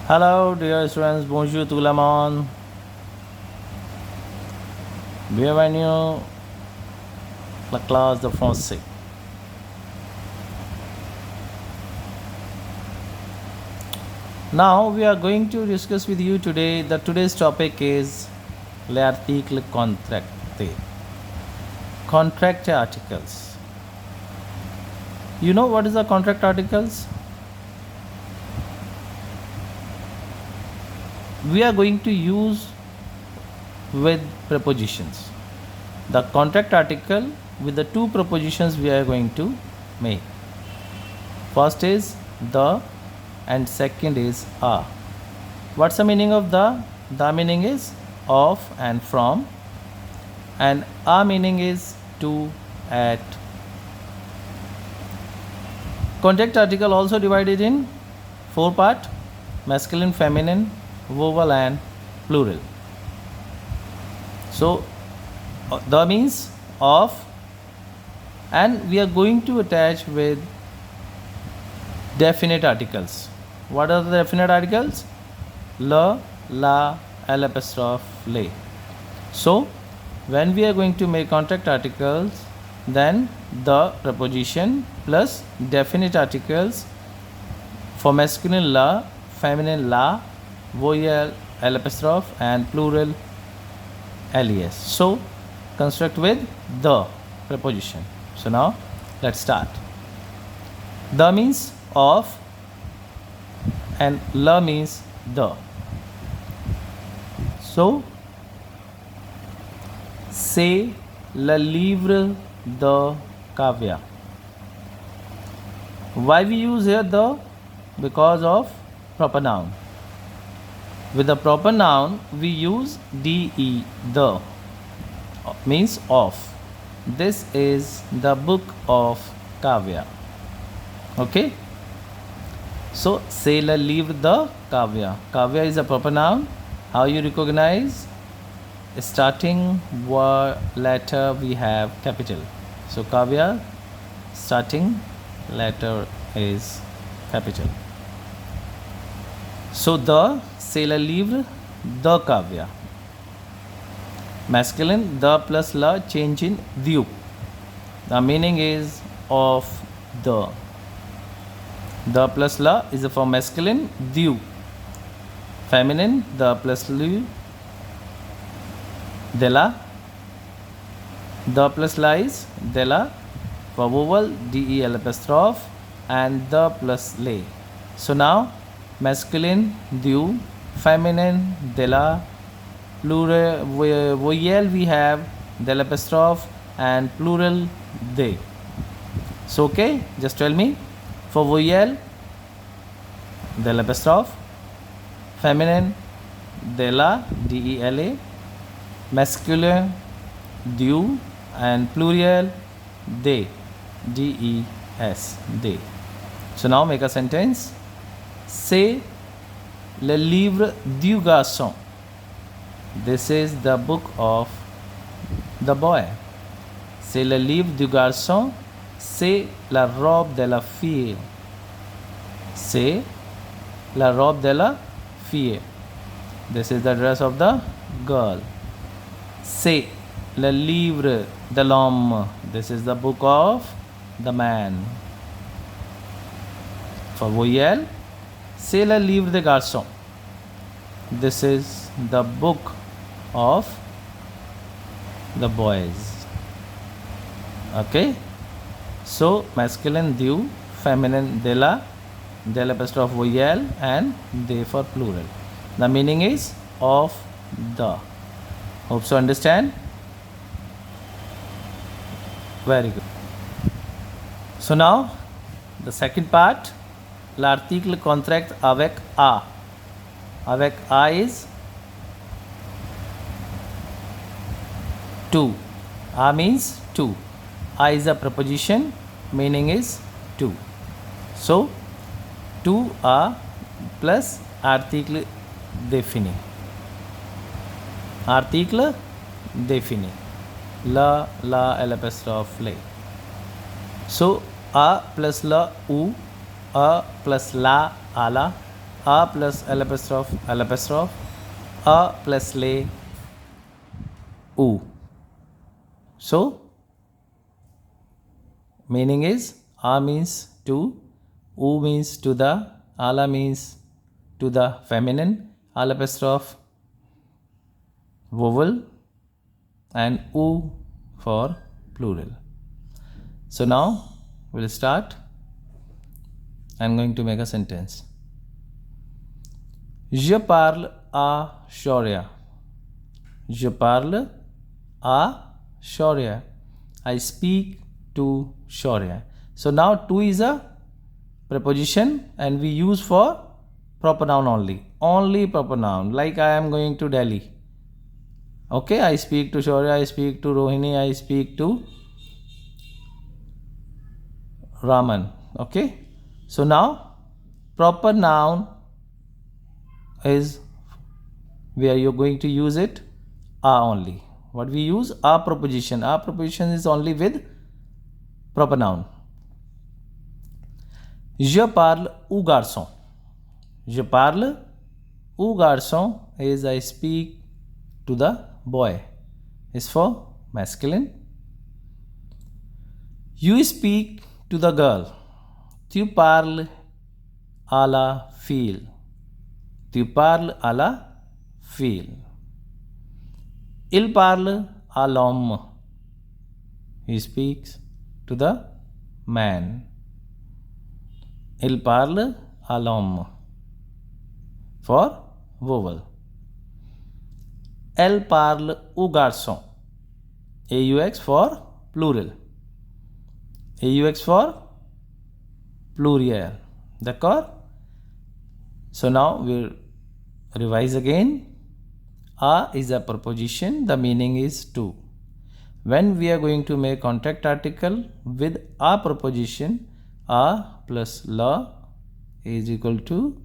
Hello, dear students. Bonjour, tout le monde. Bienvenue la classe de français. Now we are going to discuss with you today. Today's topic is l'article contracté. Contract articles. You know what is the contract articles? We are going to use with prepositions. The contract article with the two prepositions we are going to make. First is the and second is a. What's the meaning of the? The meaning is of and from, and a meaning is to, at. Contract article also divided in four parts: masculine, feminine, vowel and plural. So the means of, and we are going to attach with definite articles. What are the definite articles? La, la, l apostrophe, le. So when we are going to make contract articles, then the preposition plus definite articles for masculine la, feminine la, vowel l apostrophe and plural les. So construct with the preposition. So now let's start. The means of and la means the. So c'est le livre de Kavya. Why we use here the? Because of proper noun. With the proper noun we use de, the, means of. This is the book of Kavya. Okay, so c'est le livre de Kavya. Kavya is a proper noun. How you recognize? Starting letter we have capital. So Kavya starting letter is capital. So the, c'est le livre de Kavya. Masculine, the plus la change in du. The meaning is of the. The plus la is for masculine, du. Feminine, the plus lu, de la. The plus la is de la. For vowel, del apostrophe and the plus le. So now masculine, du. Feminine, de la. Plural, vowel we have del apostrophe and plural de. So okay, just tell me. For vowel, del apostrophe, feminine, de la, dela, masculine, du, and plural, de, des, de. So now make a sentence. C'est le livre du garçon. This is the book of the boy. C'est le livre du garçon. C'est la robe de la fille. C'est la robe de la fille. This is the dress of the girl. C'est le livre de l'homme. This is the book of the man. For vowel, c'est le livre de garçon. This is the book of the boys. Okay, so masculine du, feminine de la, del apostrophe vowel and de for plural. The meaning is of the. Hope so understand. Very good. So now the second part, l'article contract avec a. Avec a is to. A means to. A is a preposition, meaning is to. So to a plus article défini. Article défini. La, l apostrophe, le. So a plus la, u, a plus la, ala, a plus l apostrophe, a plus lay, u. So meaning is a means to, u means to the, ala means to the feminine, al apostrophe vowel, and u for plural. So now we'll start. I'm going to make a sentence. Je parle à Shaurya. Je parle à Shaurya. I speak to Shaurya. So now to is a preposition and we use for proper noun only. Only proper noun. Like I am going to Delhi. Okay, I speak to Shaurya, I speak to Rohini, I speak to Raman. Okay. So now proper noun is where you're going to use it a only. What we use? A preposition. A preposition is only with proper noun. Je parle au garçon. Je parle au garçon is I speak to the boy. Is for masculine. You speak to the girl. Tu parles à la fille. Tu parles à la fille. Il parle à l'homme. He speaks to the man. Il parle à l'homme. For vowel. Elle parle au garçon. AUX for plural. AUX for pluriel. D'accord? So now we'll revise again. A is a preposition. The meaning is to. When we are going to make contract article with a preposition, a plus la is equal to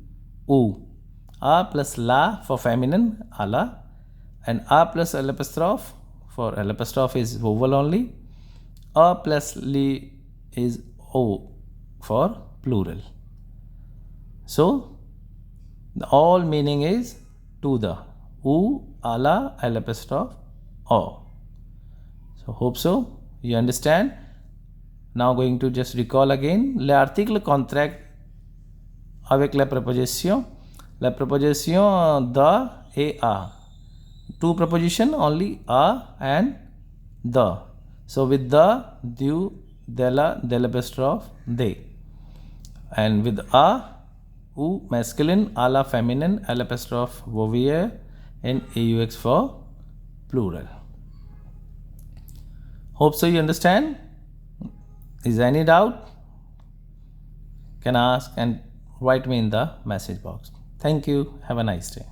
u. A plus la for feminine, ala, and a plus l apostrophe for l apostrophe is vowel only. A plus li is o for plural. So the all meaning is to the, u, ala, l apostrophe, o. So hope so you understand. Now going to just recall again. L'article contract avec la préposition. La préposition the et a. Two preposition only a and the. So with the, du, della, del apostrophe, they. And with a, u masculine, ala feminine, l apostrophe vovier, and aux for plural. Hope so you understand. Is there any doubt? Can ask and write me in the message box. Thank you. Have a nice day.